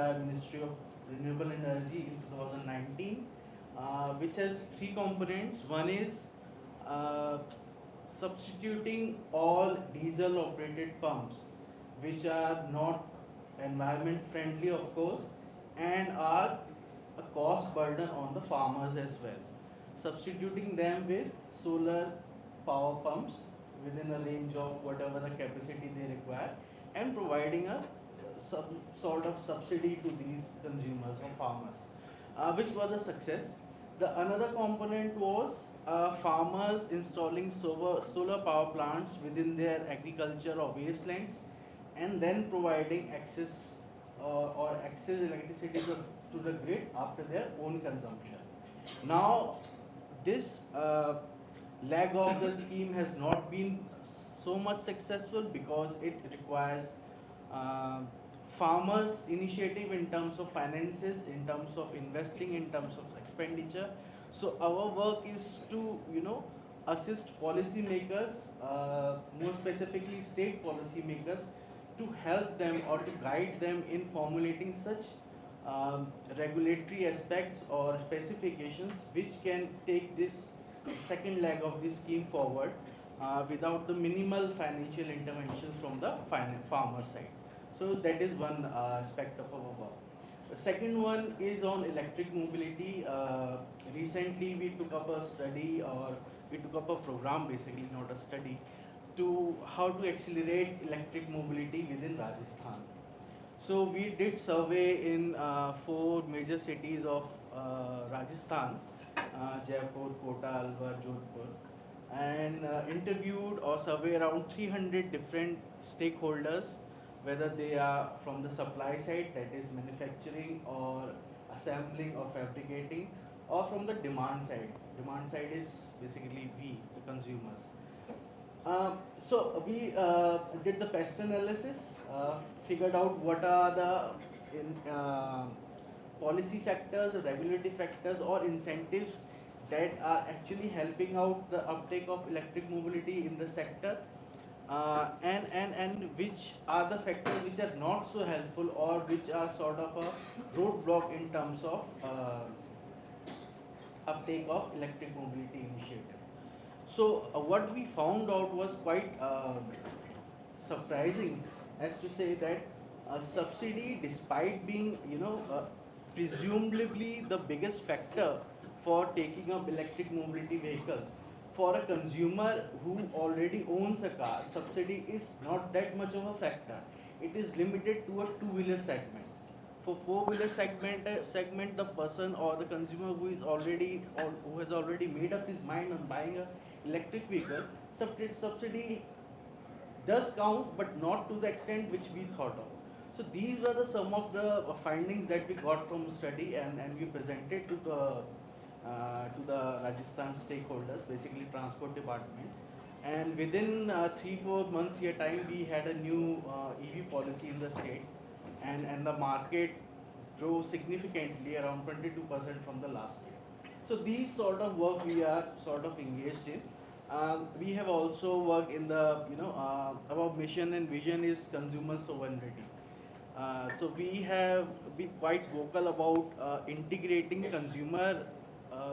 by Ministry of Renewable Energy in 2019, which has three components. One is uh, substituting all diesel operated pumps which are not environment friendly, of course, and are a cost burden on the farmers as well. Substituting them with solar power pumps within a range of whatever the capacity they require, and providing a sort of subsidy to these consumers or farmers, which was a success. The another component was farmers installing solar power plants within their agriculture or wastelands, and then providing access or access electricity to the grid after their own consumption. Now, this leg of the scheme has not been so much successful because it requires uh, farmers initiative in terms of finances, in terms of investing, in terms of expenditure. So our work is to assist policymakers, more specifically state policymakers, to help them or to guide them in formulating such regulatory aspects or specifications which can take this second leg of the scheme forward without the minimal financial interventions from the farmer side. So that is one aspect of our work. The second one is on electric mobility. Recently we took up a study, or we took up a program, basically not a study, to how to accelerate electric mobility within Rajasthan. So we did survey in four major cities of Rajasthan, Jaipur, Kota, Alwar, Jodhpur, and interviewed or surveyed around 300 different stakeholders, whether they are from the supply side, that is manufacturing or assembling or fabricating, or from the demand side. Demand side is basically we, the consumers. So we did the pest analysis, figured out what are the policy factors, regulatory factors, or incentives that are actually helping out the uptake of electric mobility in the sector, and which are the factors which are not so helpful or which are sort of a roadblock in terms of uptake of electric mobility initiative. So what we found out was quite surprising, as to say that subsidy, despite being presumably the biggest factor for taking up electric mobility vehicles, for a consumer who already owns a car, subsidy is not that much of a factor. It is limited to a two-wheeler segment. For four-wheeler segment, the person or the consumer who is already or who has already made up his mind on buying a electric vehicle, subsidy does count, but not to the extent which we thought of. So these were some of the findings that we got from study, and we presented to the Rajasthan stakeholders, basically transport department. And within 3-4 months here time, we had a new EV policy in the state, and the market grew significantly, around 22% from the last year. So these sort of work we are sort of engaged in. We have also worked in the, our mission and vision is consumer sovereignty. So we have been quite vocal about integrating consumer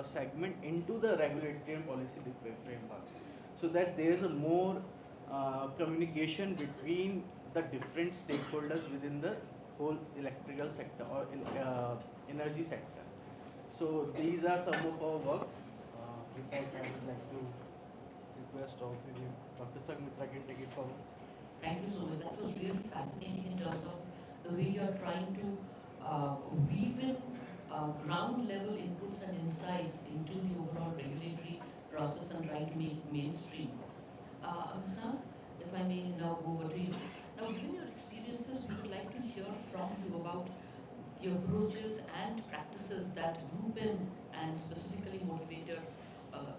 segment into the regulatory and policy framework, so that there is a more communication between the different stakeholders within the whole electrical sector or energy sector. So these are some of our works. With that, I would like to request of maybe Dr. Sanghmitra can take it forward. Thank you so much. That was really fascinating in terms of the way you are trying to weave in ground level inputs and insights into the overall regulatory process and trying to make it mainstream. Amsa, if I may now go over to you. Now, given your experiences, we would like to hear from you about the approaches and practices that GroupM and specifically Motivator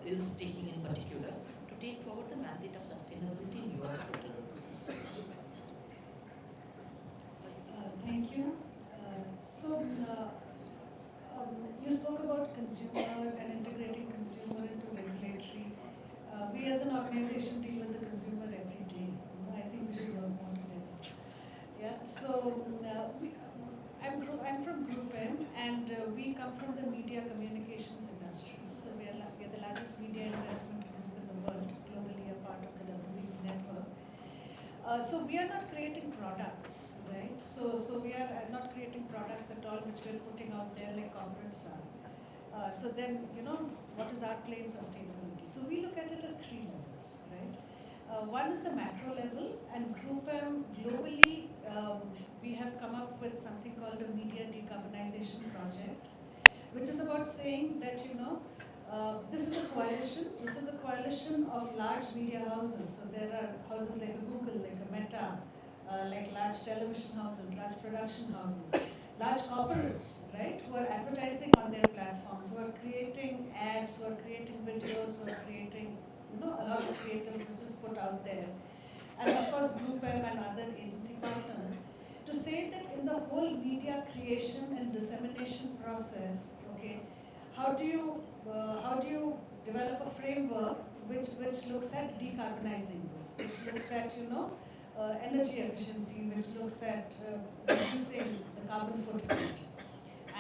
is taking in particular to take forward the mandate of sustainability in your sector of business. Thank you. You spoke about consumer and integrating consumer into regulatory. We as an organization deal with the consumer every day. I think we should work more together. Yeah. So I'm from GroupM, and we come from the media communications industry. So we are the largest media investment group in the world, globally a part of the WBSC network. So we are not creating products, right? So we are not creating products at all which we're putting out there like corporates are. So then, what is our play in sustainability? So we look at it at 3 levels, right? One is the macro level, and GroupM globally, we have come up with something called a media decarbonization project, which is about saying that, this is a coalition. This is a coalition of large media houses. So there are houses like a Google, like a Meta, like large television houses, large production houses, large corporates, right, who are advertising on their platforms, who are creating ads, who are creating videos, who are creating, a lot of creatives which is put out there. And of course, GroupM and other agency partners, to say that in the whole media creation and dissemination process, okay, how do you develop a framework which looks at decarbonizing this, which looks at, energy efficiency, which looks at reducing the carbon footprint.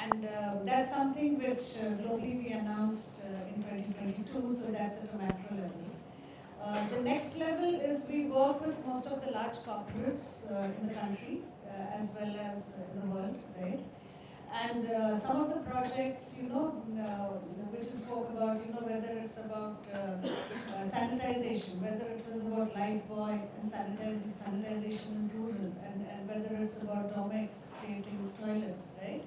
And that's something which globally we announced in 2022, so that's at a macro level. The next level is we work with most of the large corporates in the country as well as in the world, right? And some of the projects, which you spoke about, whether it's about sanitization, whether it was about Lifebuoy and sanitization in rural, and whether it's about Domex creating toilets, right?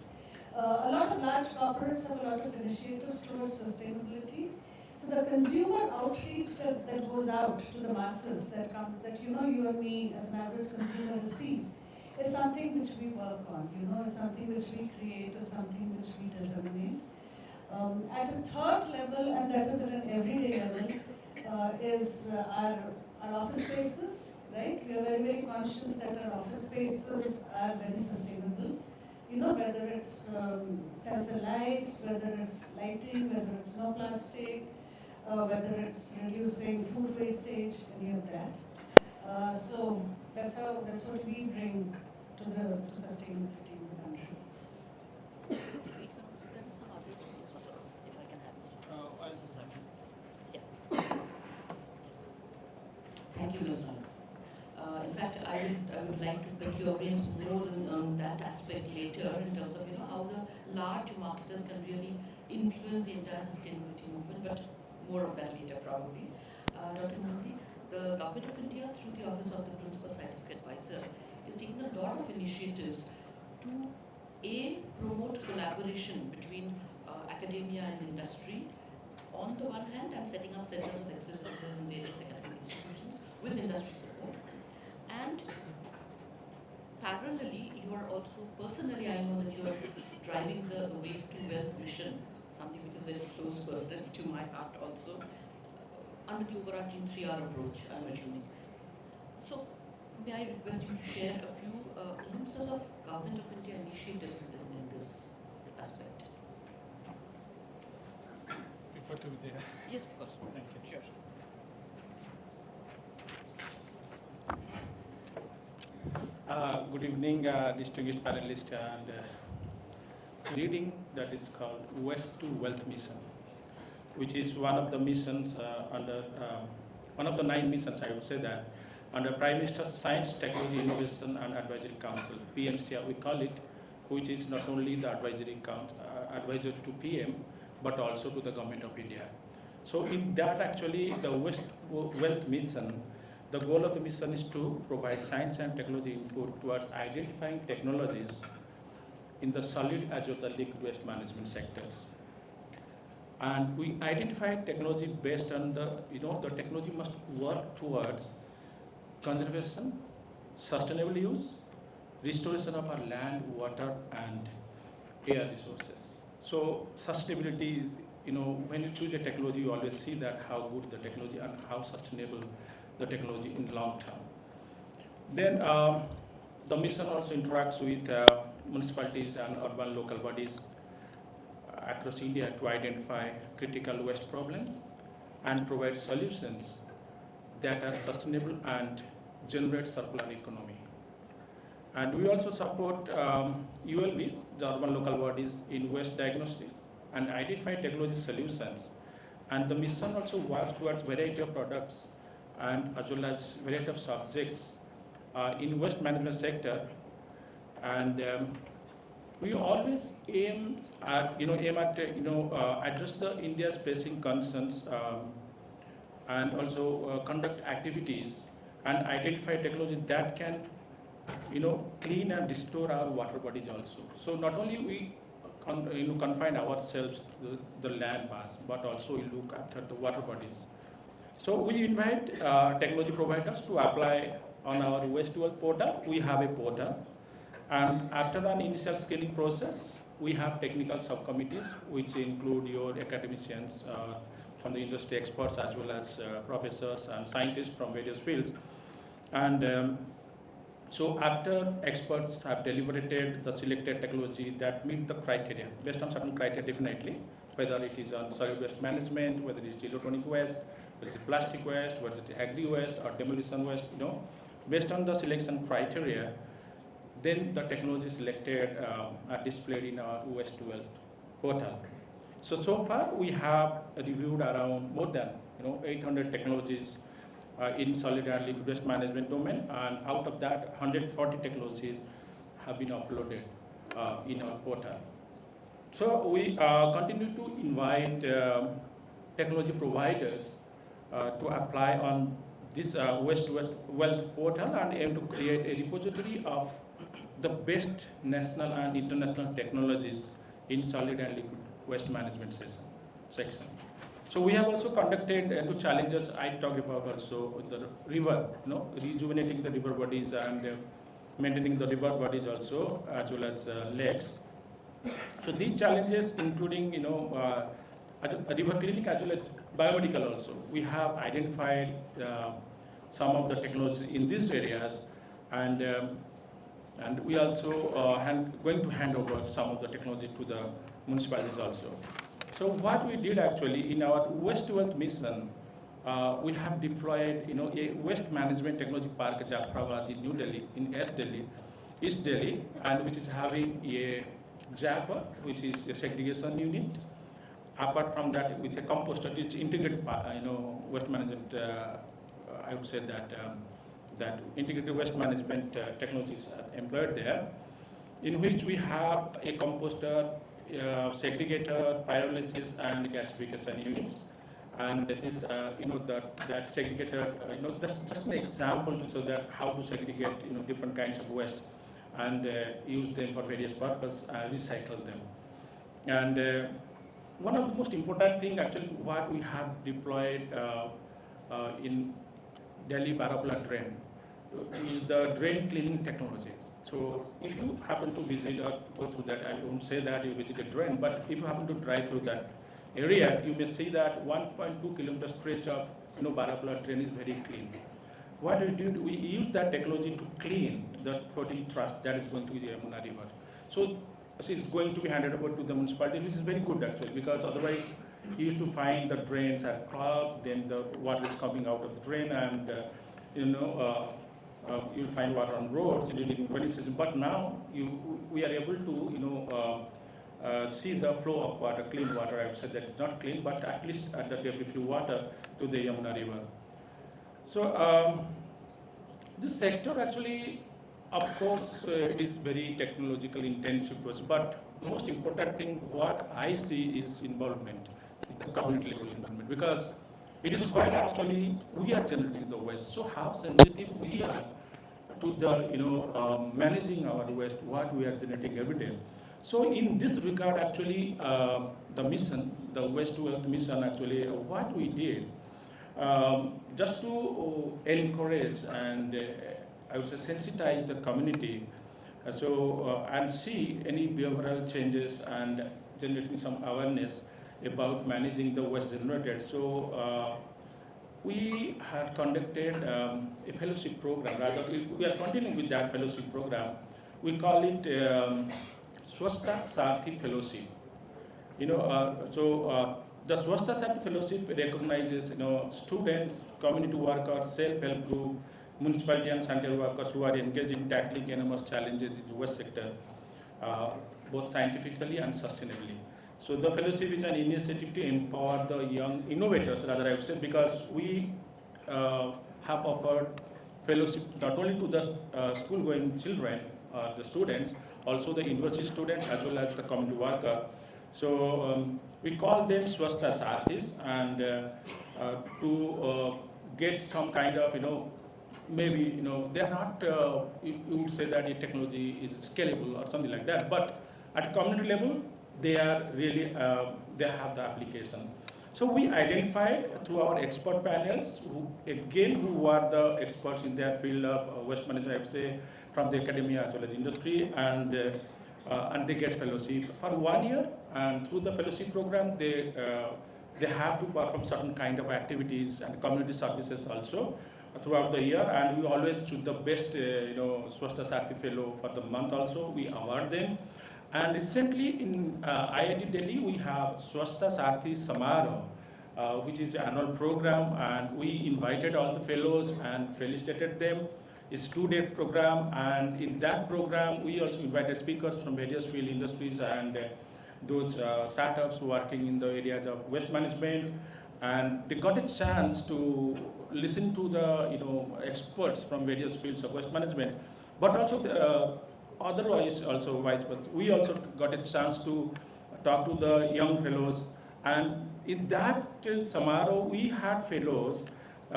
A lot of large corporates have a lot of initiatives towards sustainability. So the consumer outreach that goes out to the masses, that you and me as an average consumer receive, is something which we work on, is something which we create, is something which we disseminate. At a third level, and that is at an everyday level, is our office spaces, right? We are very, very conscious that our office spaces are very sustainable. Whether it's sensor lights, whether it's lighting, whether it's no plastic, whether it's reducing food wastage, any of that. So that's what we bring to sustainability in the country. There are some other business also, if I can have this one. I'll say something. Yeah. Thank you, Ms. Rana. In fact, I would like to pick your brains more on that aspect later in terms of how the large marketers can really influence the entire sustainability movement, but more of that later probably. Dr. Mohanty, the Government of India through the Office of the Principal Scientific Advisor is taking a lot of initiatives to promote collaboration between academia and industry on the one hand, and setting up centers of excellence in various academic institutions with industry support. And parallelly, you are also, personally, I know that you are driving the Waste to Wealth mission, something which is very close personally to my heart also, under the overarching 3R approach, I'm assuming. So, may I request you to share a few glimpses of Government of India initiatives in this aspect? Prefer to be there. Yes, of course. Thank you. Sure. Good evening, distinguished panelists, and reading that is called Waste to Wealth Mission, which is one of the missions under one of the 9 missions, I would say that, under Prime Minister's Science, Technology, Innovation and Advisory Council, PMCA we call it, which is not only the advisor to PM, but also to the Government of India. So in that actually the Waste Wealth Mission, the goal of the mission is to provide science and technology input towards identifying technologies in the solid as well as the liquid waste management sectors. And we identify technology based on the technology must work towards conservation, sustainable use, restoration of our land, water, and air resources. So sustainability, when you choose a technology, you always see that how good the technology and how sustainable the technology in long term. Then the mission also interacts with municipalities and urban local bodies across India to identify critical waste problems and provide solutions that are sustainable and generate circular economy. And we also support ULBs, the urban local bodies, in waste diagnostic and identify technology solutions. And the mission also works towards variety of products and as well as variety of subjects in waste management sector. And we always aim at address the India's pressing concerns and also conduct activities and identify technology that can clean and restore our water bodies also. So not only we confine ourselves to the land mass, but also we look after the water bodies. So we invite technology providers to apply on our waste to wealth portal. We have a portal, and after an initial screening process, we have technical subcommittees which include your academicians from the industry experts as well as professors and scientists from various fields. And so after experts have deliberated the selected technology that meet the criteria, based on certain criteria definitely, whether it is on solid waste management, whether it is electronic waste, whether it is plastic waste, whether it is agri waste or demolition waste, based on the selection criteria, then the technology selected are displayed in our waste to wealth portal. So far we have reviewed around more than 800 technologies in solid and liquid waste management domain, and out of that 140 technologies have been uploaded in our portal. So we continue to invite technology providers to apply on this waste wealth portal and aim to create a repository of the best national and international technologies in solid and liquid waste management section. So we have also conducted two challenges I talked about also the river, rejuvenating the river bodies and maintaining the river bodies also as well as lakes. So these challenges including a river clinic as well as biomedical also. We have identified some of the technologies in these areas, and we also going to hand over some of the technology to the municipalities also. So what we did actually in our waste to wealth mission, we have deployed a waste management technology park Jafrabad in New Delhi, in East Delhi, and which is having a Zapper, which is a segregation unit. Apart from that, with a composter, it's integrated waste management. I would say that integrated waste management technologies are employed there, in which we have a composter, segregator, pyrolysis, and gasification units. And that is, that segregator, that's just an example to show that how to segregate, different kinds of waste and use them for various purposes and recycle them. And one of the most important thing actually what we have deployed in Delhi Barapula drain is the drain cleaning technologies. So if you happen to visit or go through that, I won't say that you visited drain, but if you happen to drive through that area, you may see that 1.2 kilometer stretch of Barapula drain is very clean. What we did, we used that technology to clean the floating trust that is going to the Yamuna River. So it's going to be handed over to the municipality, which is very good actually, because otherwise you used to find the drains are clogged, then the water is coming out of the drain, and you'll find water on roads during rainy season. But now we are able to see the flow of water, clean water. I would say that it's not clean, but at least at the depth of water to the Yamuna River. So this sector actually, of course, is very technological intensive process, but the most important thing what I see is involvement, the community level involvement, because it is quite actually we are generating the waste. So how sensitive we are to the managing our waste, what we are generating every day. So in this regard, actually, the mission, the waste to wealth mission, actually, what we did, just to encourage and I would say sensitize the community, and see any behavioral changes and generating some awareness about managing the waste generated. So we had conducted a fellowship program. Rather, we are continuing with that fellowship program. We call it Swasthya Saathi Fellowship. The Swasthya Saathi Fellowship recognizes students, community workers, self-help group, municipality and sanitary workers who are engaged in tackling enormous challenges in the waste sector, both scientifically and sustainably. So the fellowship is an initiative to empower the young innovators, rather I would say, because we have offered fellowship not only to the school-going children, the students, also the university students as well as the community worker. So we call them Swasthas artists, and to get some kind of, maybe, they are not, you would say that the technology is scalable or something like that, but at community level, they are really, they have the application. So we identified through our expert panels, who are the experts in their field of waste management, I would say, from the academia as well as industry, and they get fellowship for 1 year, and through the fellowship program, they have to perform certain kind of activities and community services also throughout the year, and we always choose the best, Swasthas Arti Fellow for the month also, we award them. And recently in IIT Delhi, we have Swasthas Arti Samaro, which is an annual program, and we invited all the fellows and felicitated them. It's a 2-day program, and in that program, we also invited speakers from various field industries and those startups working in the areas of waste management, and they got a chance to listen to the experts from various fields of waste management, but also the, otherwise also vice versa. We also got a chance to talk to the young fellows, and in that Samaro we had fellows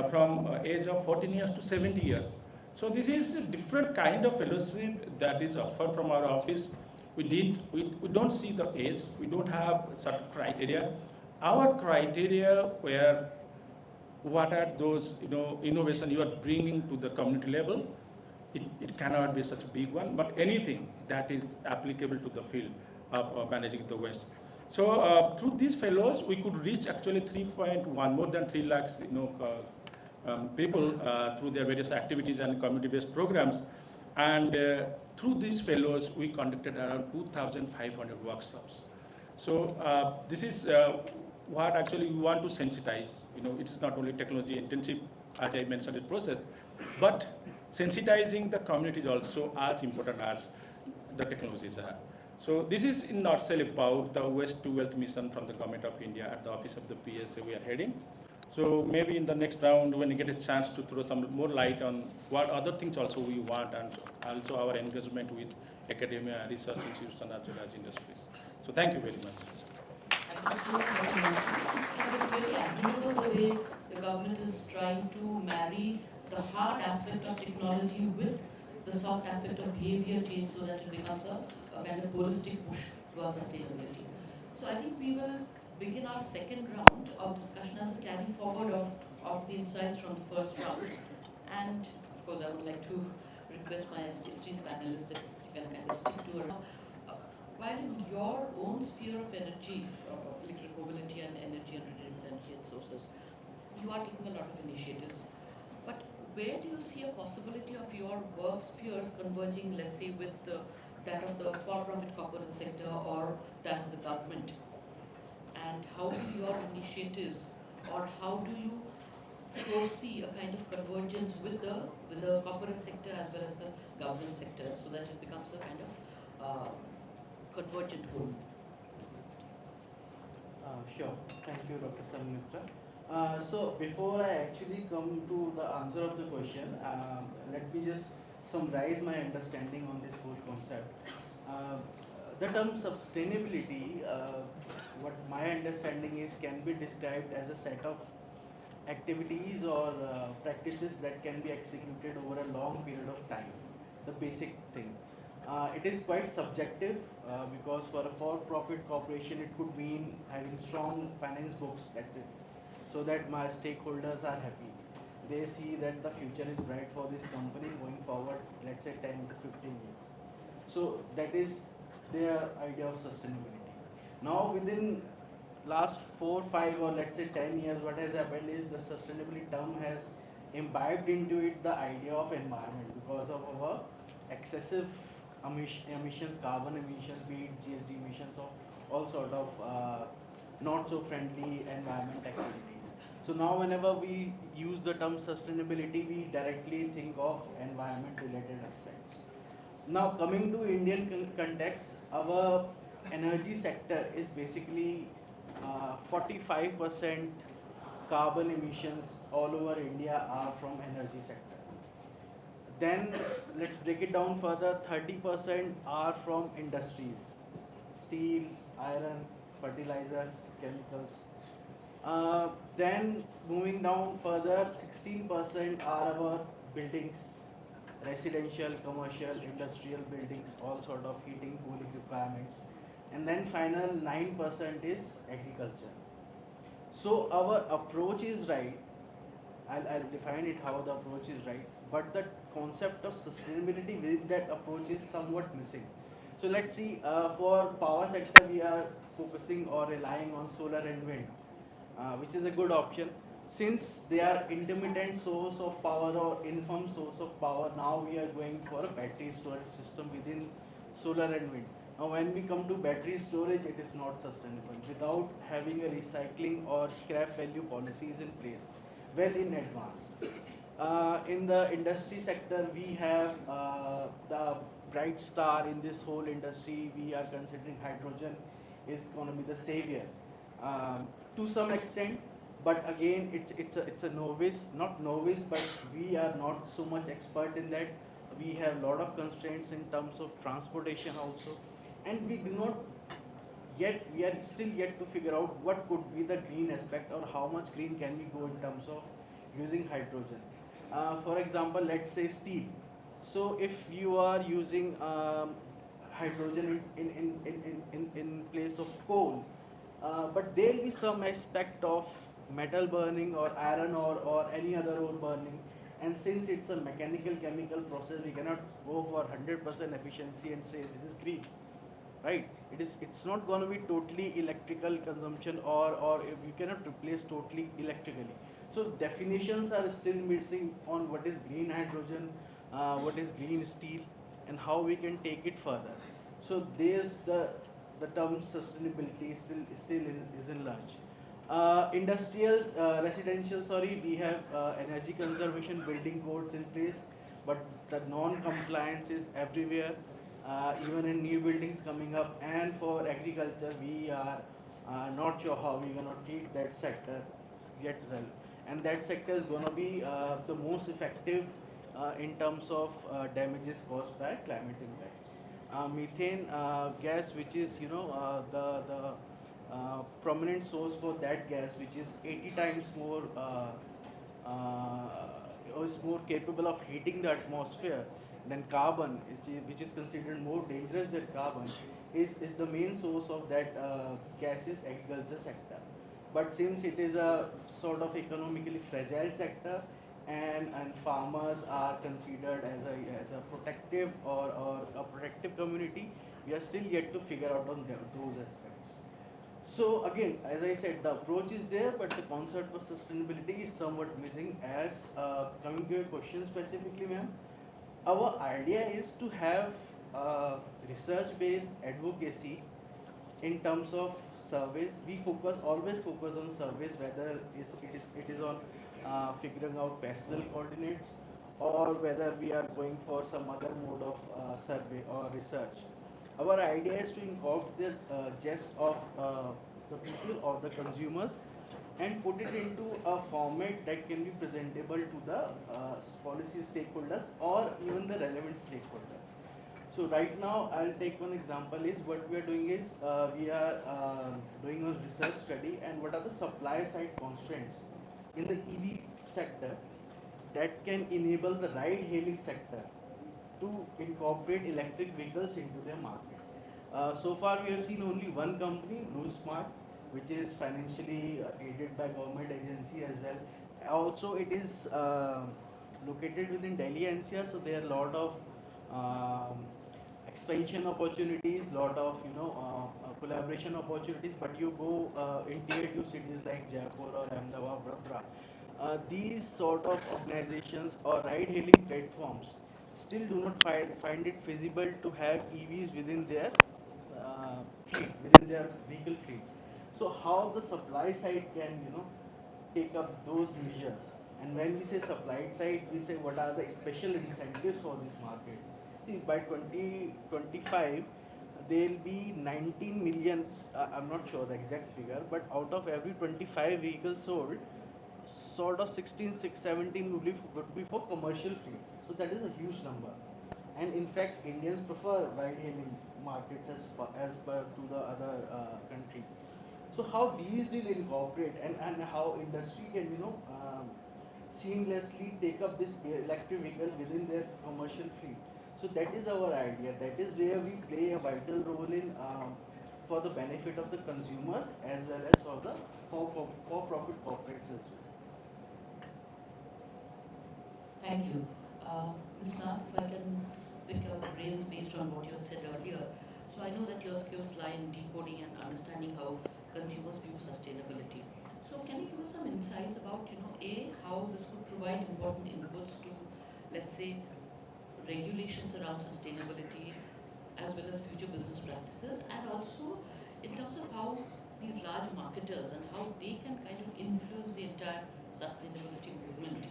from age of 14 years to 70 years. So this is a different kind of fellowship that is offered from our office. We don't see the age, we don't have certain criteria. Our criteria were what are those innovation you are bringing to the community level. It cannot be such a big one, but anything that is applicable to the field of managing the waste. So through these fellows, we could reach actually 3.1, more than 3 lakhs, people through their various activities and community-based programs. And through these fellows, we conducted around 2,500 workshops. So this is what actually we want to sensitize. It's not only technology intensive, as I mentioned, the process, but sensitizing the community is also as important as the technologies are. So this is in nutshell about the Waste to Wealth mission from the Government of India at the office of the PSA we are heading. So maybe in the next round, when we get a chance to throw some more light on what other things also we want, and also our engagement with academia, research institutions, as well as industries. So thank you very much. Thank you so much. It's very admirable the way the government is trying to marry the hard aspect of technology with the soft aspect of behavior change, so that it becomes a kind of holistic push towards sustainability. So I think we will begin our second round of discussion as a carry forward of the insights from the first round. And of course, I would like to request my esteemed panelists that you can kind of stick to it. While in your own sphere of energy, electric mobility and energy and renewable energy and sources, you are taking a lot of initiatives. But where do you see a possibility of your work spheres converging, let's say, with that of the for-profit corporate sector or that of the government? And how do your initiatives, or how do you foresee a kind of convergence with the corporate sector as well as the government sector, so that it becomes a kind of convergent whole? Sure. Thank you, Dr. Sanghmitra. So before I actually come to the answer of the question, let me just summarize my understanding on this whole concept. The term sustainability, what my understanding is, can be described as a set of activities or practices that can be executed over a long period of time. The basic thing. It is quite subjective because for a for-profit corporation, it could mean having strong finance books, that's it, so that my stakeholders are happy. They see that the future is bright for this company going forward, let's say 10 to 15 years. So that is their idea of sustainability. Now within last 4, 5 or let's say 10 years, what has happened is the sustainability term has imbibed into it the idea of environment because of our excessive emissions, carbon emissions, be it GSD emissions, or all sort of not so friendly environment activities. So now whenever we use the term sustainability, we directly think of environment related aspects. Now coming to Indian context, our energy sector is basically 45% carbon emissions all over India are from energy sector. Then let's break it down further. 30% are from industries, steel, iron, fertilizers, chemicals. Then moving down further, 16% are our buildings, residential, commercial, industrial buildings, all sort of heating, cooling requirements. And then final 9% is agriculture. So our approach is right. I'll define it how the approach is right, but the concept of sustainability with that approach is somewhat missing. So let's see, for power sector we are focusing or relying on solar and wind, which is a good option. Since they are intermittent source of power or infirm source of power, now we are going for a battery storage system within solar and wind. Now when we come to battery storage, it is not sustainable without having a recycling or scrap value policies in place well in advance. In the industry sector, we have the bright star in this whole industry. We are considering hydrogen is going to be the savior to some extent, but again, it's a novice, not novice, but we are not so much expert in that. We have a lot of constraints in terms of transportation also, and we are still yet to figure out what could be the green aspect or how much green can we go in terms of using hydrogen. For example, let's say steel. So if you are using hydrogen in place of coal, but there will be some aspect of metal burning or iron or any other ore burning, and since it's a mechanical chemical process, we cannot go for 100% efficiency and say this is green, right? It's not going to be totally electrical consumption, or you cannot replace totally electrically. So definitions are still missing on what is green hydrogen, what is green steel, and how we can take it further. So there's the term sustainability still is in large. Industrial, residential, sorry, we have energy conservation building codes in place, but the non-compliance is everywhere, even in new buildings coming up. And for agriculture, we are not sure how we're going to treat that sector yet well. And that sector is going to be the most effective in terms of damages caused by climate impacts. Methane gas, which is the prominent source for that gas, which is 80 times more is more capable of heating the atmosphere than carbon, which is considered more dangerous than carbon, is the main source of that gases agriculture sector. But since it is a sort of economically fragile sector, and farmers are considered as a protective or a protective community, we are still yet to figure out on those aspects. So again, as I said, the approach is there, but the concept of sustainability is somewhat missing. As coming to your question specifically, ma'am, our idea is to have research-based advocacy in terms of surveys. We always focus on surveys, whether it is on figuring out pastel coordinates, or whether we are going for some other mode of survey or research. Our idea is to incorporate the gist of the people or the consumers and put it into a format that can be presentable to the policy stakeholders or even the relevant stakeholders. So right now, I'll take one example. Is what we are doing is we are doing a research study, and what are the supply side constraints in the EV sector that can enable the ride-hailing sector to incorporate electric vehicles into their market. So far, we have seen only one company, Blue Smart, which is financially aided by government agency as well. Also, it is located within Delhi NCR, so there are a lot of expansion opportunities, lot of collaboration opportunities. But you go in tier 2 cities like Jaipur or Ahmedabad, Vadodara, these sort of organizations or ride-hailing platforms still do not find it feasible to have EVs within their fleet, within their vehicle fleet. So how the supply side can take up those measures. And when we say supply side, we say what are the special incentives for this market. See, by 2025, there will be 19 million, I'm not sure the exact figure, but out of every 25 vehicles sold, sort of 16, 6, 17 would be for commercial fleet. So that is a huge number. And in fact, Indians prefer ride-hailing markets as per to the other countries. So how these will incorporate and how industry can seamlessly take up this electric vehicle within their commercial fleet. So that is our idea. That is where we play a vital role in for the benefit of the consumers as well as for the for-profit corporates as well. Thank you. Ms. Nath, if I can pick your brains based on what you had said earlier. So I know that your skills lie in decoding and understanding how consumers view sustainability. So can you give us some insights about, how this could provide important inputs to, let's say, regulations around sustainability as well as future business practices, and also in terms of how these large marketers and how they can kind of influence the entire sustainability movement.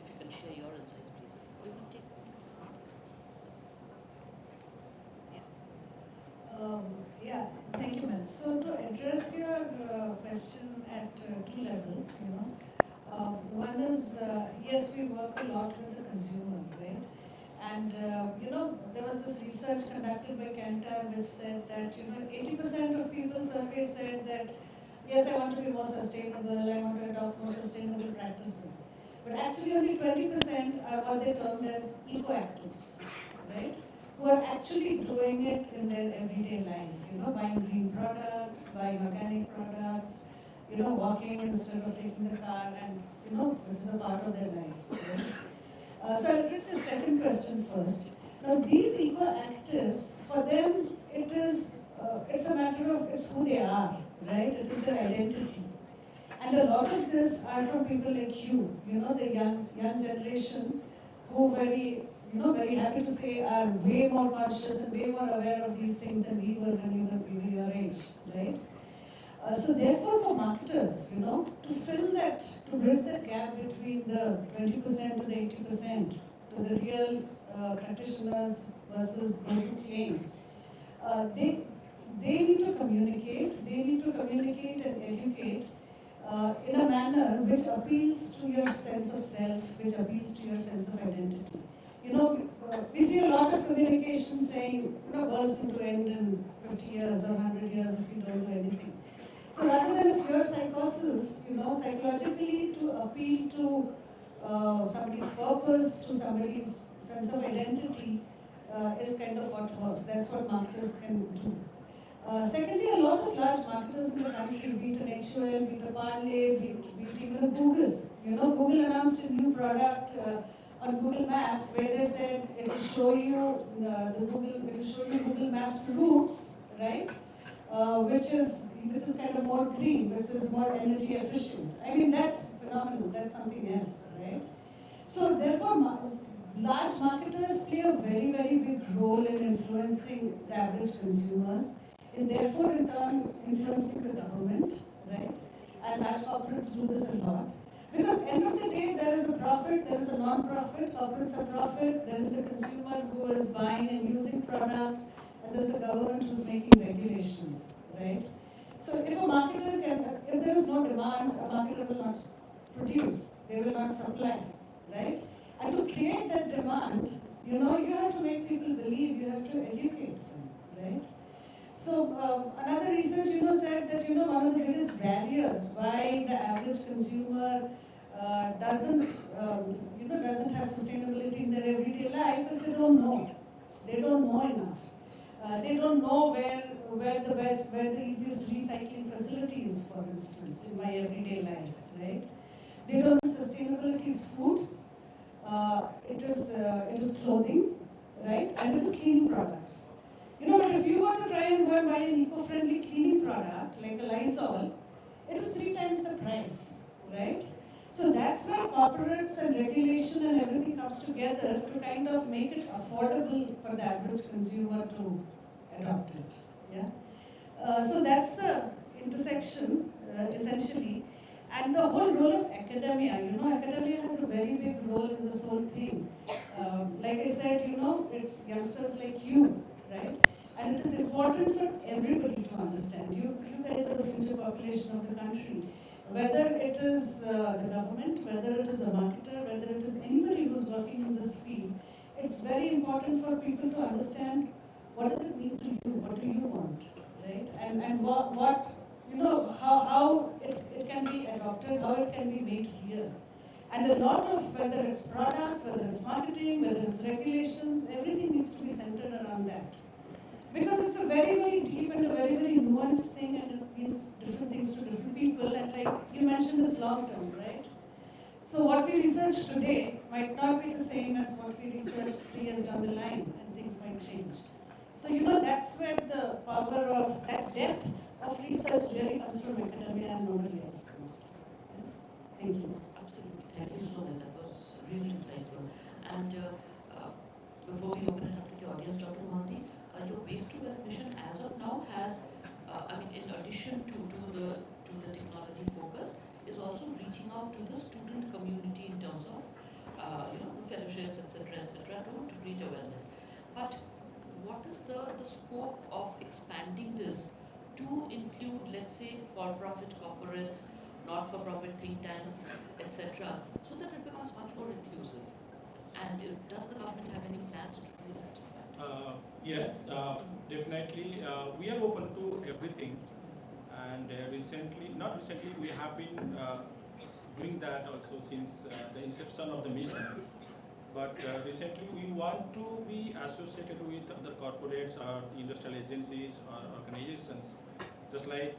If you can share your insights, please. Or you can take this. Yeah, thank you, ma'am. So to address your question at two levels, one is, yes, we work a lot with the consumer, right? And, there was this research conducted by Kantar which said that, 80% of people surveyed said that, yes, I want to be more sustainable, I want to adopt more sustainable practices. But actually only 20% are what they termed as eco-actives, right? Who are actually doing it in their everyday life, buying green products, buying organic products, walking instead of taking the car, and, which is a part of their lives, right? So I'll address your second question first. Now, these eco-actives, for them, it's a matter of, it's who they are, right? It is their identity. And a lot of this are from people like you, the young generation, who very happy to say are way more conscious and way more aware of these things than we were when we were your age, right? So therefore, for marketers, to fill that, to bridge that gap between the 20% to the 80%, to the real practitioners versus those who claim, they need to communicate. They need to communicate and educate in a manner which appeals to your sense of self, which appeals to your sense of identity. We see a lot of communication saying, world's going to end in 50 years or 100 years if you don't do anything. So rather than a pure psychosis, psychologically to appeal to somebody's purpose, to somebody's sense of identity is kind of what works. That's what marketers can do. Secondly, a lot of large marketers in the country, be it an HUL, be it a Parley, be it even a Google. Google announced a new product on Google Maps where they said it will show you Google Maps routes, right? Which is kind of more green, which is more energy efficient. I mean, that's phenomenal. That's something else, right? So therefore, large marketers play a very, very big role in influencing the average consumers, and therefore in turn influencing the government, right? And large corporates do this a lot. Because end of the day, there is a profit, there is a non-profit, corporates are profit, there is the consumer who is buying and using products, and there is the government who is making regulations, right? So if if there is no demand, a marketer will not produce, they will not supply, right? And to create that demand, you have to make people believe, you have to educate them, right? So another research, said that, one of the biggest barriers why the average consumer doesn't have sustainability in their everyday life is they don't know. They don't know enough. They don't know where the easiest recycling facility is, for instance, in my everyday life, right? They don't know sustainability is food, it is clothing, right? And it is cleaning products. But if you want to try and go and buy an eco-friendly cleaning product, like a Lysol, it is 3 times the price, right? So that's why corporates and regulation and everything comes together to kind of make it affordable for the average consumer to adopt it, yeah? So that's the intersection, essentially. And the whole role of academia, academia has a very big role in this whole thing. Like I said, it's youngsters like you, right? And it is important for everybody to understand. You guys are the future population of the country. Whether it is the government, whether it is a marketer, whether it is anybody who's working in this field, it's very important for people to understand what does it mean to you, what do you want, right? And what how it can be adopted, how it can be made real. And a lot of, whether it's products, whether it's marketing, whether it's regulations, everything needs to be centered around that. Because it's a very, very deep and a very, very nuanced thing, and it means different things to different people. And like you mentioned, it's long term, right? So what we research today might not be the same as what we research 3 years down the line, and things might change. So that's where the power of that depth of research really comes from academia and nobody else comes from. Yes? Thank you. Absolutely. Thank you so much. That was really insightful. And before we open it up to the audience, Dr. Mohanty, the Waste to Wealth mission as of now has, in addition to the technology focus, is also reaching out to the student community in terms of, fellowships, etc., to create awareness. But what is the scope of expanding this to include, let's say, for-profit corporates, not-for-profit think tanks, etc., so that it becomes much more inclusive? And does the government have any plans to do that? Yes, definitely. We are open to everything, and not recently, we have been doing that also since the inception of the mission. But recently, we want to be associated with other corporates or industrial agencies or organizations, just like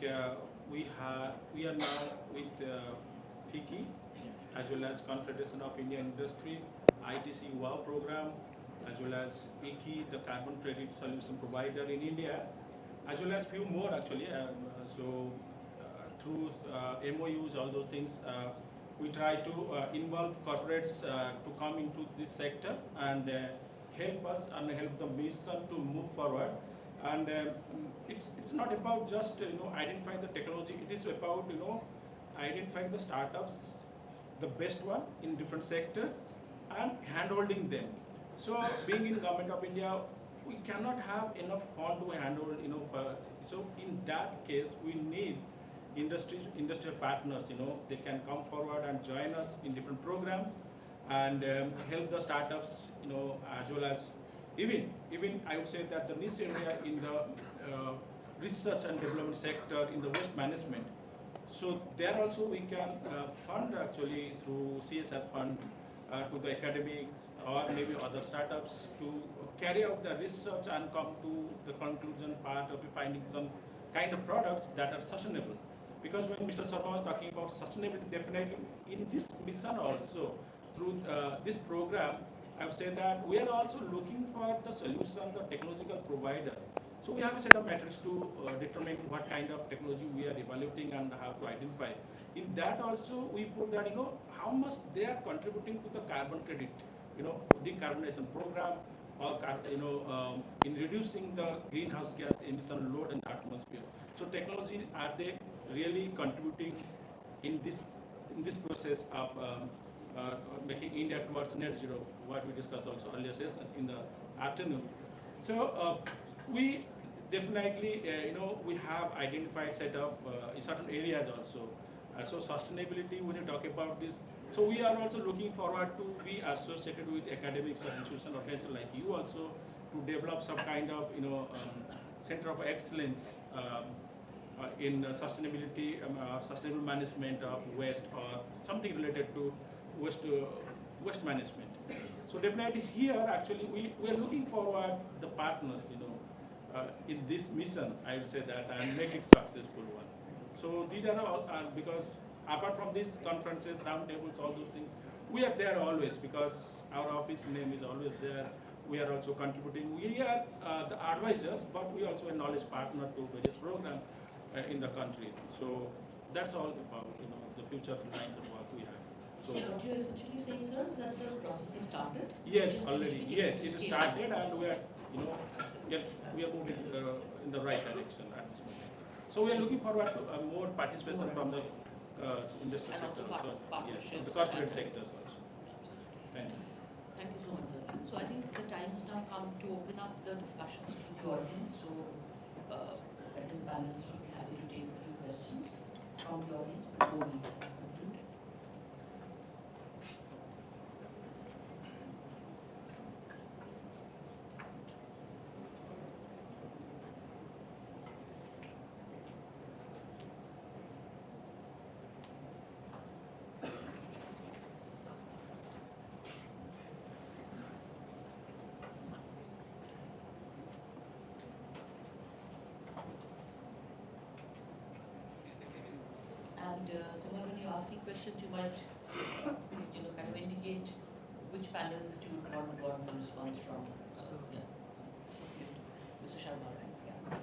we are now with FICCI, as well as Confederation of Indian Industry, ITC WOW program, as well as ICI, the carbon credit solution provider in India, as well as few more actually. Through MOUs, all those things, we try to involve corporates to come into this sector and help us and help the mission to move forward. And it's not about just identifying the technology. It is about identifying the startups, the best one in different sectors, and handholding them. So being in Government of India, we cannot have enough fund to handhold. So in that case, we need industrial partners. They can come forward and join us in different programs and help the startups. As well as even I would say that the niche area in the research and development sector in the waste management. So there also we can fund actually through CSR fund to the academics or maybe other startups to carry out the research and come to the conclusion part of finding some kind of products that are sustainable. Because when Mr. Sharma was talking about sustainability, definitely in this mission also, through this program, I would say that we are also looking for the solution, the technological provider. So we have a set of metrics to determine what kind of technology we are evaluating and how to identify. In that also, we put that, how much they are contributing to the carbon credit, decarbonization program, or, in reducing the greenhouse gas emission load in the atmosphere. So technology, are they really contributing in this process of making India towards net zero, what we discussed also earlier session in the afternoon. So we definitely, we have identified set of certain areas also. So sustainability, when you talk about this, so we are also looking forward to be associated with academics or institutional organizations like you also to develop some kind of, center of excellence in sustainability or sustainable management of waste or something related to waste management. So definitely here actually we are looking forward the partners, in this mission, I would say that, and make it successful one. So these are all, because apart from these conferences, roundtables, all those things, we are there always because our office name is always there. We are also contributing. We are the advisors, but we also a knowledge partner to various programs in the country. So that's all about the future lines of work we have. So what you're essentially saying, sir, is that the process has started? Yes, already. Yes, it started, and we are we are moving in the right direction at this moment. So we are looking forward to more participation from the industrial And sector also also. Yes, partnerships the corporate and- sectors also. Thank you. Thank you so much, sir. So I think the time has now come to open up the discussions to the audience. So I think panelists would be happy to take a few questions from the audience before we conclude. And someone when you're asking questions, you might, kind of indicate which panelist you would want the response from. So, yeah. So, Mr. Sharma, right? Yeah.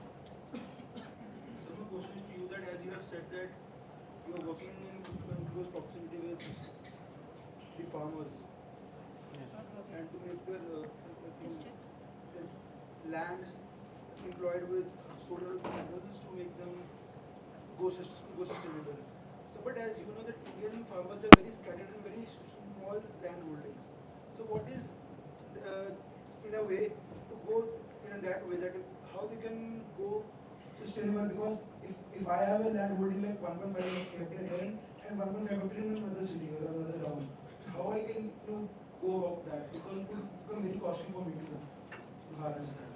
So my question is to you that as you have said that you are working in close proximity with the farmers and to make their Just check. the lands employed with solar panels to make them go sustainable. So but as you know that Indian farmers are very scattered and very small land holdings. So what is in a way to go in that way that how they can go sustainable, because if I have a land holding like 1.5 hectare here and 1.5 hectare in another city or another town, how I can go about that, because it will become very costly for me to harvest that.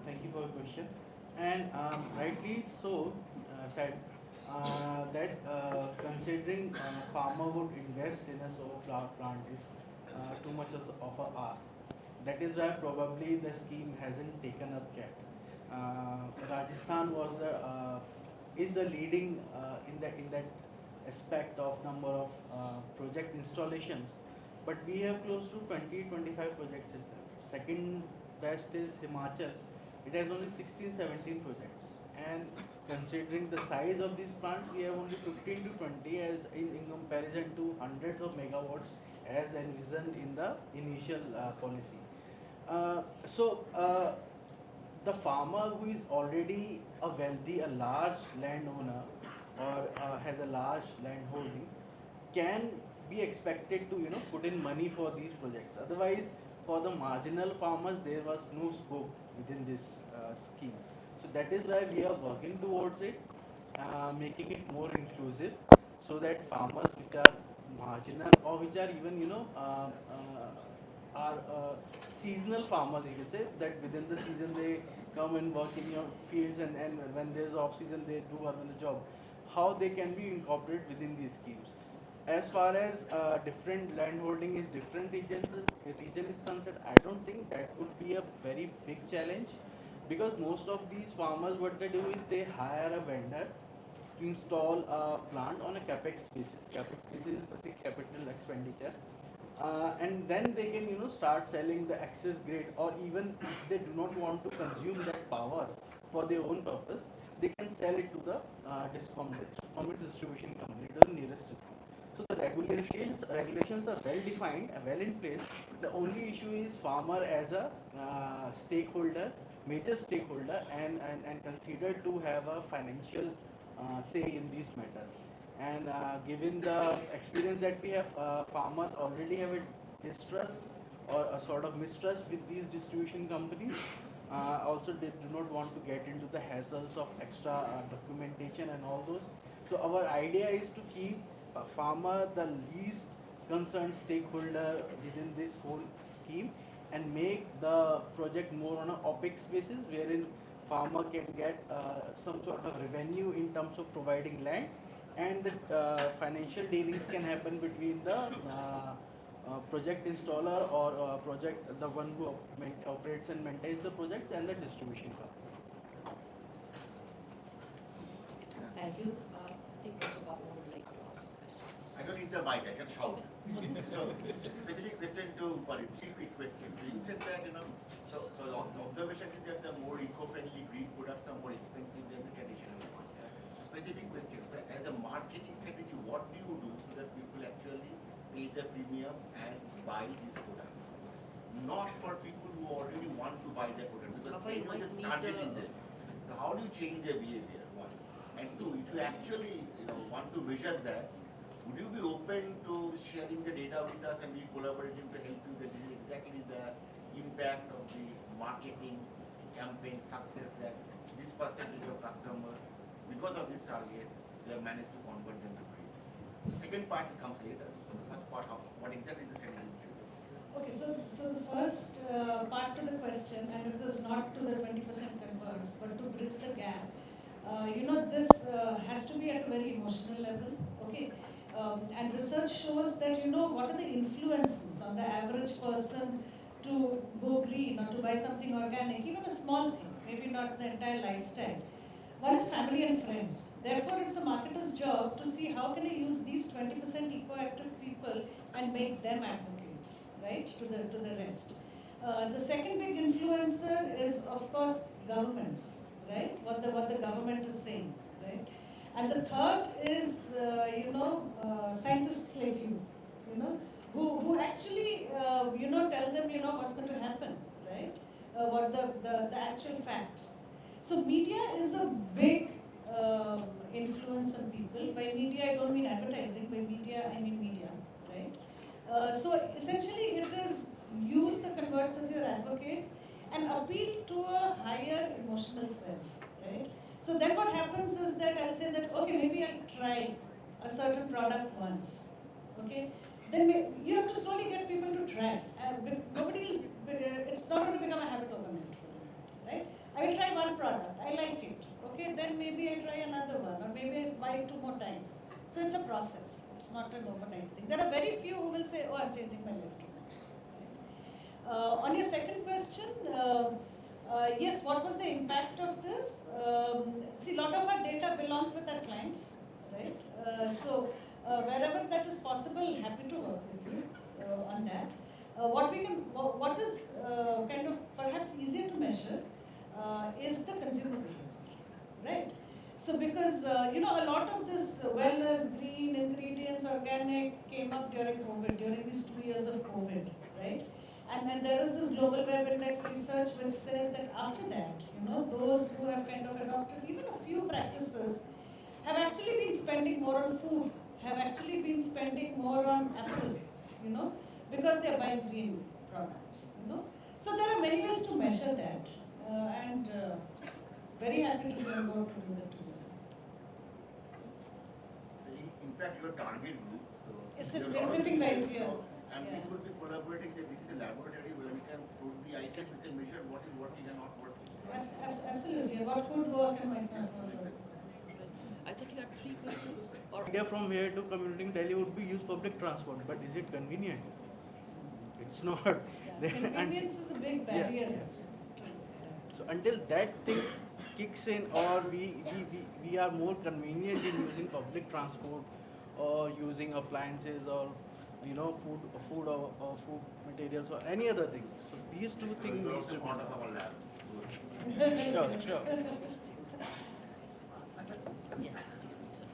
Thank you for your question. And rightly so said that considering farmer would invest in a solar plant is too much of a ask. That is why probably the scheme hasn't taken up yet. Rajasthan was is the leading in that aspect of number of project installations, but we have close to 20-25 projects itself. Second best is Himachal. It has only 16-17 projects, and considering the size of these plants, we have only 15 to 20 as in comparison to hundreds of megawatts as envisioned in the initial policy. The farmer who is already a wealthy, a large landowner, or has a large land holding, can be expected to put in money for these projects. Otherwise, for the marginal farmers, there was no scope within this scheme. So that is why we are working towards it, making it more inclusive, so that farmers which are marginal or which are even are seasonal farmers, you can say, that within the season they come and work in your fields, and when there's off season they do another job, how they can be incorporated within these schemes. As far as different land holding is different region is concerned, I don't think that would be a very big challenge, because most of these farmers, what they do is they hire a vendor to install a plant on a capex basis. Capex basis is basic capital expenditure, and then they can start selling the excess grade, or even if they do not want to consume that power for their own purpose, they can sell it to the discom distribution company, to the nearest discom. So the regulations are well defined, well in place. The only issue is farmer as a stakeholder, major stakeholder, and considered to have a financial say in these matters. And given the experience that we have, farmers already have a distrust or a sort of mistrust with these distribution companies. Also, they do not want to get into the hassles of extra documentation and all those. So our idea is to keep farmer the least concerned stakeholder within this whole scheme, and make the project more on an OPEX basis, wherein farmer can get some sort of revenue in terms of providing land, and the financial dealings can happen between the project installer or the one who operates and maintains the projects, and the distribution company. Thank you. I think Dr. Babu would like to ask questions. I don't need the mic, I can shout. So, specific question to Upali, three quick questions. So you said that, so the observation is that the more eco-friendly green products are more expensive than the traditional ones. Specific question, so as a marketing strategy, what do you do so that people actually pay the premium and buy this product? Not for people who already want to buy the product, because Papa, they you know might just need targeting them. So how do you change their behavior? One. And two, if you actually want to measure that, would you be open to sharing the data with us and we collaborating to help you that this is exactly the impact of the marketing campaign success that this percentage of customers, because of this target, we have managed to convert them to great. The second part comes later. So the first part of what exactly is the strategy? Okay, so the first part to the question, and it was not to the 20% converts, but to bridge the gap. This has to be at a very emotional level. Okay. And research shows that, what are the influences on the average person to go green or to buy something organic, even a small thing, maybe not the entire lifestyle. One is family and friends. Therefore, it's a marketer's job to see how can I use these 20% eco-active people and make them advocates, right, to the rest. The second big influencer is, of course, governments, right, what the government is saying, right. And the third is, scientists like you, who actually, tell them, what's going to happen, right? What the actual facts. So media is a big influence on people. By media, I don't mean advertising. By media, I mean media, right? So essentially, it is use the converts as your advocates and appeal to a higher emotional self, right? So then what happens is that I'll say that, okay, maybe I'll try a certain product once, okay? Then you have to slowly get people to try. It's not going to become a habit overnight, right? I will try one product, I like it, okay? Then maybe I try another one, or maybe I buy it 2 more times. So it's a process, it's not an overnight thing. There are very few who will say, oh, I'm changing my life too much. Right? On your second question, yes, what was the impact of this? See, a lot of our data belongs with our clients, right? Wherever that is possible, happy to work with you on that. What is kind of perhaps easier to measure is the consumer behavior, right? So because, a lot of this wellness, green, ingredients, organic came up during COVID, during these 2 years of COVID, right? And then there is this global web index research which says that after that, those who have kind of adopted even a few practices have actually been spending more on food, have actually been spending more on Apple, because they are buying green products, So there are many ways to measure that, and very happy to be on board to do that together. So in fact, your target group. So We're sitting right here. And we could be collaborating that this is a laboratory where we can put the items, we can measure what is working and not working. Absolutely. What could work and might not work. I thought you had 3 questions. Or Idea from here to commuting Delhi would be use public transport, but is it convenient? It's not. Convenience is a big barrier. So until that thing kicks in, or we are more convenient in using public transport or using appliances or food or food materials or any other thing. So these two things So needs to be part of our lab. Sure. yes, please, sir.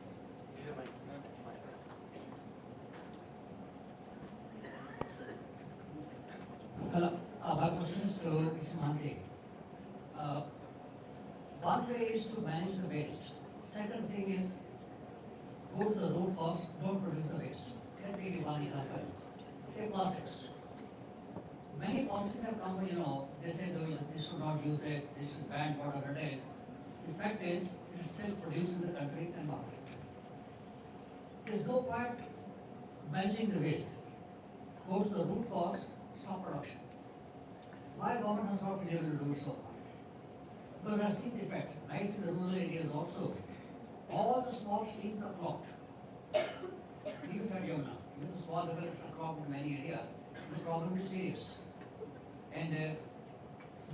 Hello, my question is to Mr. Mohanty. One way is to manage the waste. Second thing is go to the root cause, don't produce the waste. Let me give you one example. Say plastics. Many policies have come, they say they should not use it, they should ban whatever it is. The fact is, it is still produced in the country and market. There's no point managing the waste. Go to the root cause, stop production. Why government has not been able to do it so far? Because I've seen the effect, right in the rural areas also. All the small streams are clogged. Even the small rivers are clogged in many areas. The problem is serious. And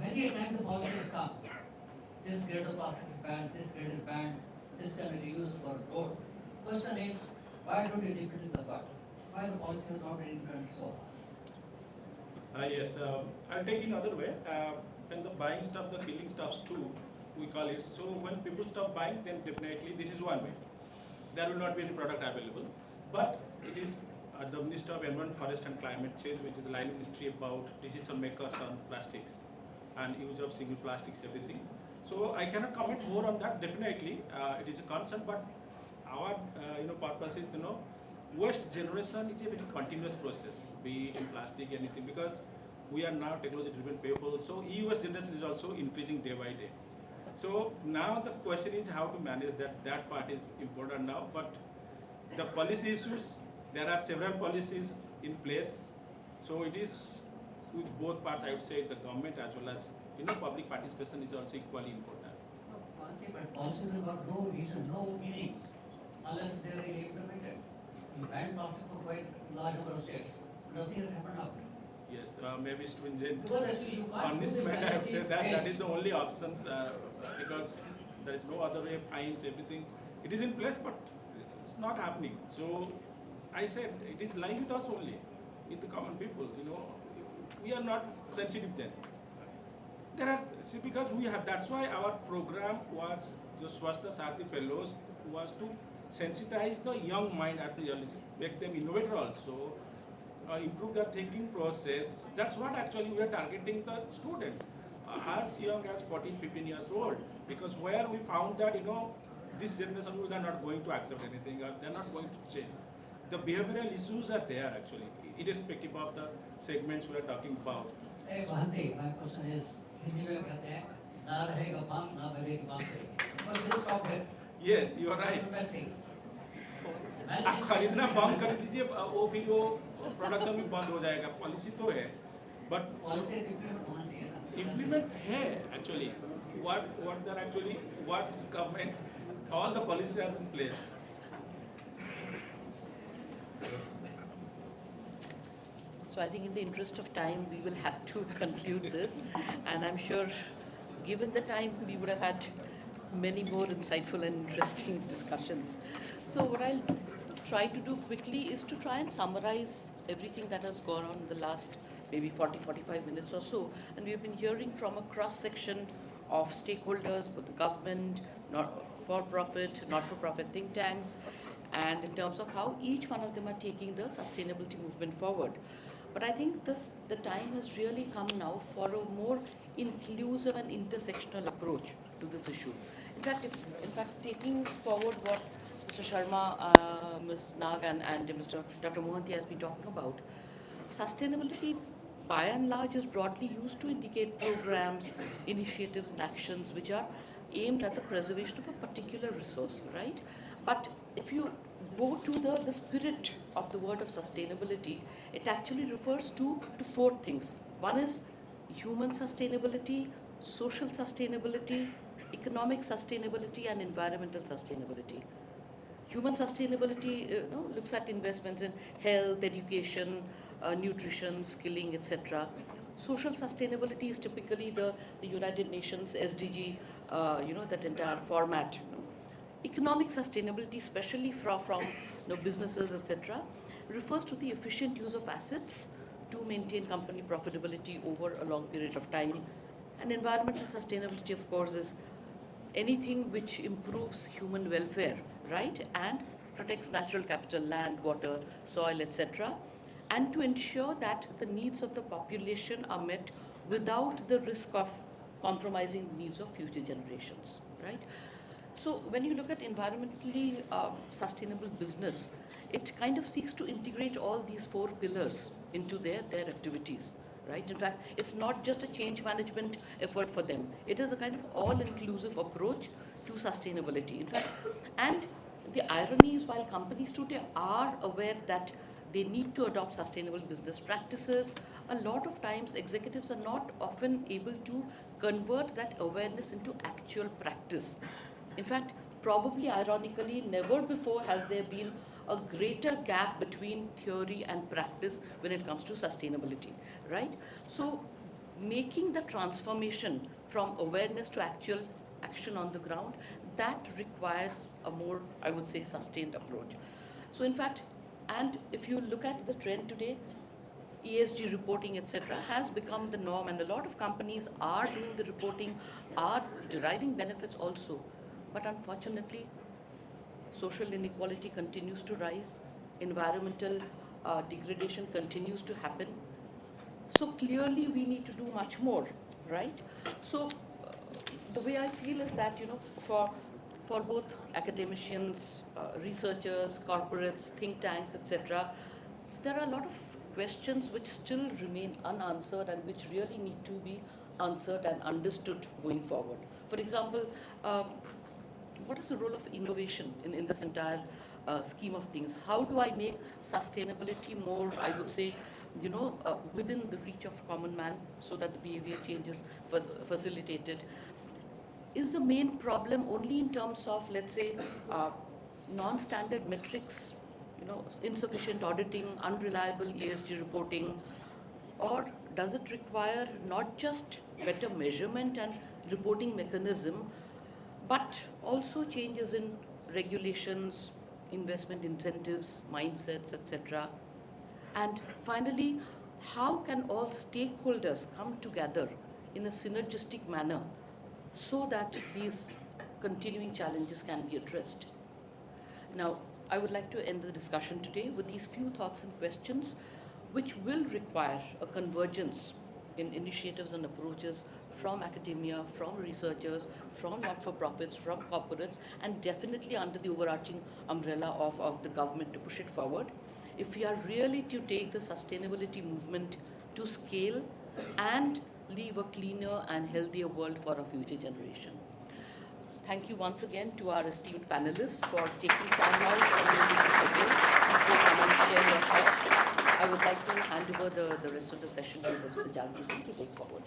many a times the policy has come. This grade of plastic is banned, this grade is banned, this can be used for road. Question is, why don't you dip it in the butt? Why the policy has not been implemented so far? Yes, I'll take it another way. When the buying stuff, the filling stuffs too, we call it. So when people stop buying, then definitely this is one way. There will not be any product available. But it is the Minister of Environment, Forest and Climate Change, which is the line ministry about decision makers on plastics and use of single plastics, everything. So I cannot comment more on that. Definitely, it is a concern, but our purpose is waste generation is a very continuous process, be it in plastic, anything, because we are now technology-driven people. So e-waste generation is also increasing day by day. So now the question is how to manage that. That part is important now. But the policy issues, there are several policies in place. So it is with both parts, I would say, the government as well as public participation is also equally important. No, but policies have got no reason, no meaning, unless they are really implemented. You ban plastic for quite large number of states. Nothing has happened now. Yes, maybe stringent Because actually you can't on this do the matter, I would say that waste. is the only options because there is no other way. Fines, everything, it is in place, but it's not happening. So I said it is lying with us only, with the common people. We are not sensitive then. Because we have. That's why our program was the Swasthya Sarathi Fellows was to sensitize the young mind at the early stage, make them innovator also. Improve their thinking process. That's what actually we are targeting the students as young as 14, 15 years old. Because where we found that this generation they are not going to accept anything, or they are not going to change. The behavioral issues are there actually, irrespective of the segments we are talking about. Hey, Mohanty, my question is, Hindi में कहते हैं, ना रहेगा बांस, ना बजेगी बांसुरी. But just stop there. Yes, you are right. That's the best thing. आप खरीदना बंद कर दीजिए, वो प्रोडक्शन भी बंद हो जाएगा. पॉलिसी तो है, बट Policy implement होना चाहिए ना. implement है actually. What government, all the policies are in place. So I think in the interest of time, we will have to conclude this. And I'm sure, given the time, we would have had many more insightful and interesting discussions. So what I'll try to do quickly is to try and summarize everything that has gone on in the last maybe 40-45 minutes or so. And we've been hearing from a cross-section of stakeholders, both the government, for-profit, not-for-profit think tanks, and in terms of how each one of them are taking the sustainability movement forward. But I think the time has really come now for a more inclusive and intersectional approach to this issue. In fact, taking forward what Mr. Sharma, Ms. Nag and Mr. Dr. Mohanty has been talking about, sustainability by and large is broadly used to indicate programs, initiatives and actions which are aimed at the preservation of a particular resource, right? But if you go to the spirit of the word of sustainability, it actually refers to four things. One is human sustainability, social sustainability, economic sustainability and environmental sustainability. Human sustainability looks at investments in health, education, nutrition, skilling, etc. Social sustainability is typically the United Nations SDG, that entire format. Economic sustainability, especially from businesses, etc., refers to the efficient use of assets to maintain company profitability over a long period of time. And environmental sustainability, of course, is anything which improves human welfare, right, and protects natural capital, land, water, soil, etc., and to ensure that the needs of the population are met without the risk of compromising the needs of future generations, right? So when you look at environmentally sustainable business, it kind of seeks to integrate all these four pillars into their activities, right? In fact, it's not just a change management effort for them. It is a kind of all-inclusive approach to sustainability. In fact, and the irony is while companies today are aware that they need to adopt sustainable business practices, a lot of times executives are not often able to convert that awareness into actual practice. In fact, probably ironically, never before has there been a greater gap between theory and practice when it comes to sustainability, right? So making the transformation from awareness to actual action on the ground, that requires a more, I would say, sustained approach. So in fact, and if you look at the trend today, ESG reporting, etc., has become the norm, and a lot of companies are doing the reporting, are deriving benefits also. But unfortunately, social inequality continues to rise, environmental degradation continues to happen. So clearly we need to do much more, right? So the way I feel is that, for both academicians, researchers, corporates, think tanks, etc., there are a lot of questions which still remain unanswered and which really need to be answered and understood going forward. For example, what is the role of innovation in this entire scheme of things? How do I make sustainability more, I would say, within the reach of common man so that the behavior change is facilitated? Is the main problem only in terms of, let's say, non-standard metrics, insufficient auditing, unreliable ESG reporting, or does it require not just better measurement and reporting mechanism, but also changes in regulations, investment incentives, mindsets, etc.? And finally, how can all stakeholders come together in a synergistic manner so that these continuing challenges can be addressed? Now, I would like to end the discussion today with these few thoughts and questions, which will require a convergence in initiatives and approaches from academia, from researchers, from not-for-profits, from corporates, and definitely under the overarching umbrella of the government to push it forward, if we are really to take the sustainability movement to scale and leave a cleaner and healthier world for our future generation. Thank you once again to our esteemed panelists for taking time out from your busy schedule to come and share your thoughts. I would like to hand over the rest of the session to Mr. Jalgi to take forward.